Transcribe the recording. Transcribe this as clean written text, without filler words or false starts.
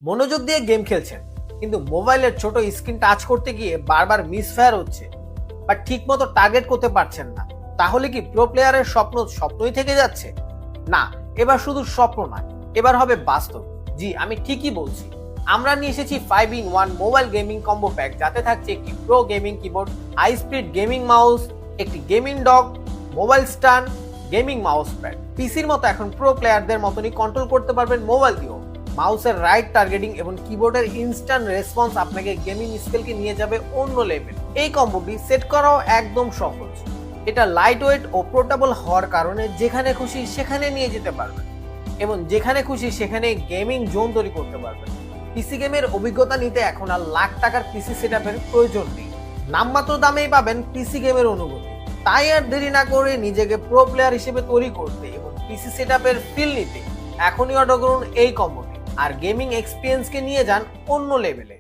মনোযোগ দিয়ে গেম খেলছেন কিন্তু মোবাইলের ছোট স্ক্রিন টাচ করতে গিয়ে বারবার মিসফায়ার হচ্ছে বা ঠিকমতো টার্গেট করতে পারছেন না, তাহলে কি প্রো প্লেয়ারের স্বপ্ন স্বপ্নই থেকে যাচ্ছে? না, এবার শুধু স্বপ্ন নয়, এবার হবে বাস্তব। জি, আমি ঠিকই বলছি। আমরা নিয়ে এসেছি 5-in-1 mobile gaming combo pack, যাতে থাকছে একটি pro gaming keyboard, high speed gaming mouse, একটি gaming dock, mobile stand, gaming mouse pad. পিসির মতো এখন প্রো প্লেয়ারদের মতনই কন্ট্রোল করতে পারবেন মোবাইল দিয়েও। মাউসের রাইট টার্গেটিং এবং কিবোর্ডের ইনস্ট্যান্ট রেসপন্স আপনাকে গেমিং স্কিলকে নিয়ে যাবে অন্য লেভেল। এই কম্বোটি সেট করাও একদম সহজ। এটা লাইট ওয়েট ও পোর্টেবল হওয়ার কারণে যেখানে খুশি সেখানে নিয়ে যেতে পারবেন এবং যেখানে খুশি সেখানে গেমিং জোন তৈরি করতে পারবেন। পিসি গেমের অভিজ্ঞতা নিতে এখন আর লাখ টাকার পিসি সেটআপের প্রয়োজন নেই। নামমাত্র দামেই পাবেন পিসি গেমের অনুভূতি। তাই আর দেরি না করে নিজেকে প্রো প্লেয়ার হিসেবে তৈরি করতে এবং পিসি সেটআপের ফিল নিতে এখনই অর্ডার করুন এই কম্বোটি আর গেমিং এক্সপিরিয়েন্সকে নিয়ে যান অন্য লেভেলে।